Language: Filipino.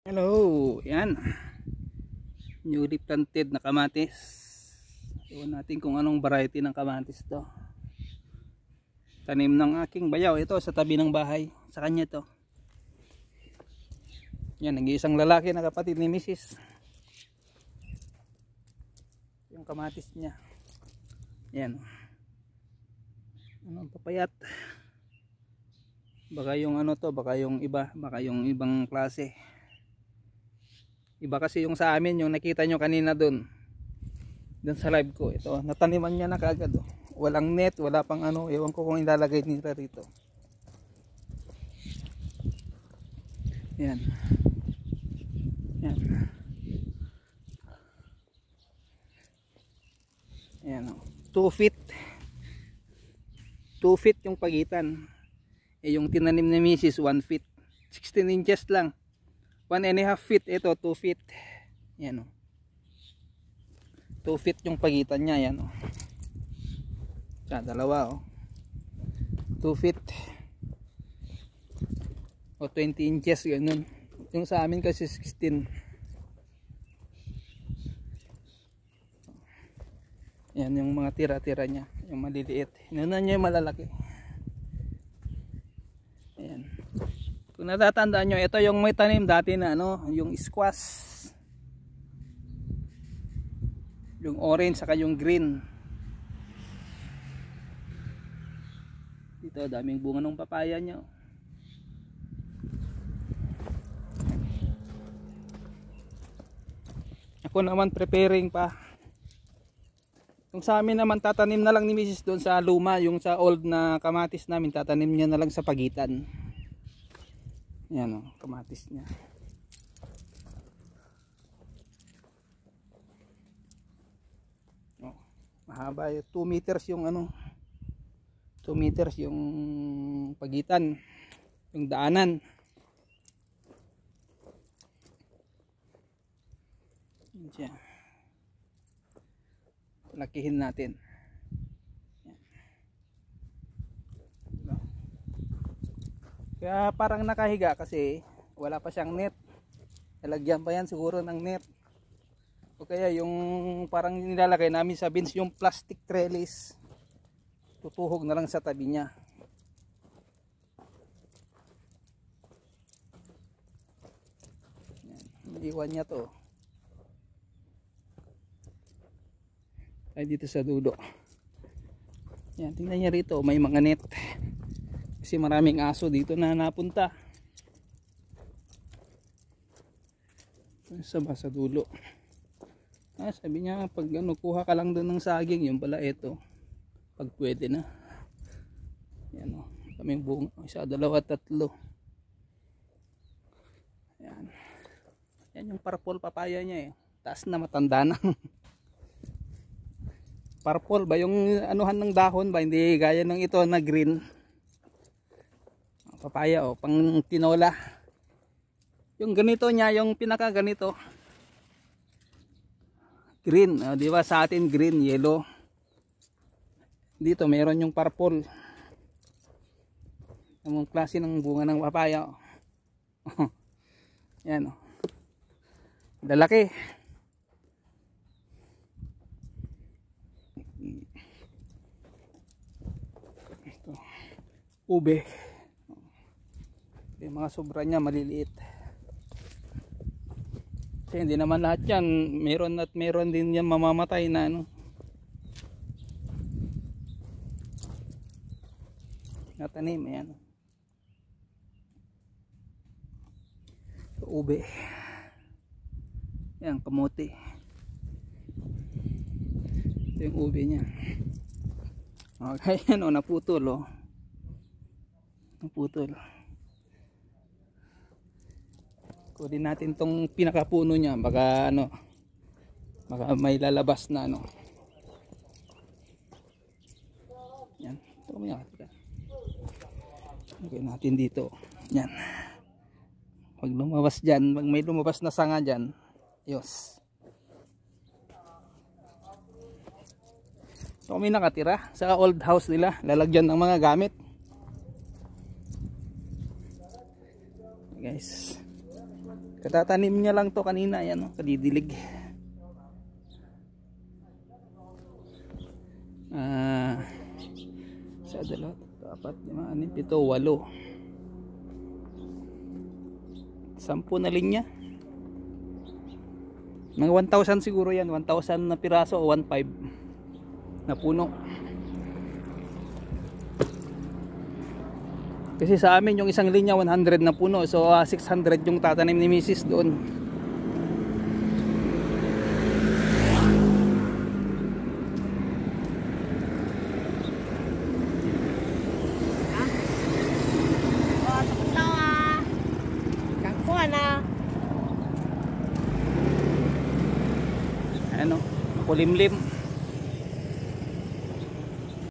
Hello, yan. Newly planted na kamatis. Iwan natin kung anong variety ng kamatis to. Tanim ng aking bayaw. Ito sa tabi ng bahay. Sa kanya to. Yan, nag-iisang lalaki na kapatid ni Mrs. Yung kamatis niya. Yan. Anong papayat. Baka yung ano to, baka yung iba, baka yung ibang klase. Iba kasi yung sa amin, yung nakita nyo kanina dun sa live ko. Ito, nataniman niya na kagad. Oh. Walang net, wala pang ano. Ewan ko kung ilalagay nila rito. Yan. Yan. Yan. 2 feet. 2 feet yung pagitan. Eh, yung tinanim ni Mrs. 1 feet. 16 inches lang. 1.5 feet, ito 2 feet. Yan o. 2 feet yung pagitan niya, yan o. Sa dalawa o. 2 feet. O 20 inches, ganun. Yung sa amin kasi 16. Yan yung mga tira-tira niya. Yung maliliit. Inunan niya yung malalaki. Ayan. Kung natatandaan nyo, ito yung may tanim dati na ano, yung squash. Yung orange saka yung green. Dito daming bunga ng papaya nyo. Ako naman preparing pa. Yung sa amin naman tatanim na lang ni Mrs. doon sa luma, yung sa old na kamatis namin tatanim niya na lang sa pagitan. Yan o, kamatis niya. Oh, mahaba, 2 meters yung ano, 2 meters yung pagitan, yung daanan. Yan siya. Lakihin natin. Kaya parang nakahiga kasi wala pa siyang net. Nalagyan pa yan siguro ng net. O kaya yung parang nilalagay namin sa bins, yung plastic trellis. Tutuhog na lang sa tabi niya. Yan. Iwan niya to. Ay dito sa dulo. Yan, tingnan niya rito, may mga net. Kasi maraming aso dito na napunta. Sa dulo. Sabi niya pag ano, kuha ka lang doon ng saging, yung pala ito. Pag pwede na. Yan o. Kaming buong 1, 2, 3. Yan. Yan yung purple papaya niya eh. Taas na, matanda na. Purple ba yung anuhan ng dahon ba? Hindi gaya ng ito na green. Papaya o, pang tinola. Yung ganito niya, yung pinaka ganito. Green, di ba sa atin green, yellow. Dito meron yung purple. Yung klase ng bunga ng papaya. Yan o. Lalaki. Ito. Ube. Yung mga sobra niya maliliit. Kasi hindi naman lahat yan. Meron at meron din yan mamamatay na ano. Natanim yan. Ube. Yan, kamote. Ito yung ube niya. Okay, yan o, naputol o. Naputol. Kunin natin tong pinakapuno niya, baka ano, baka may lalabas na ano. Yan, ito mo yan. Okay natin dito. Yan. Pag lumabas dyan, pag may lumabas na sanga dyan, yos. Ito kami nakatira sa old house nila, lalagyan ng mga gamit. Guys. Katatanim niya lang to kanina, yan oh, kadidilig. Sa dalawa, 4, 5, 6, 7, 8, 10 na linya. Mga 1,000 siguro yan, 1,000 na piraso o 1,500 na puno. Kasi sa amin yung isang linya 100 na puno, so 600 yung tatanim ni Mrs. doon. Ano, makulimlim.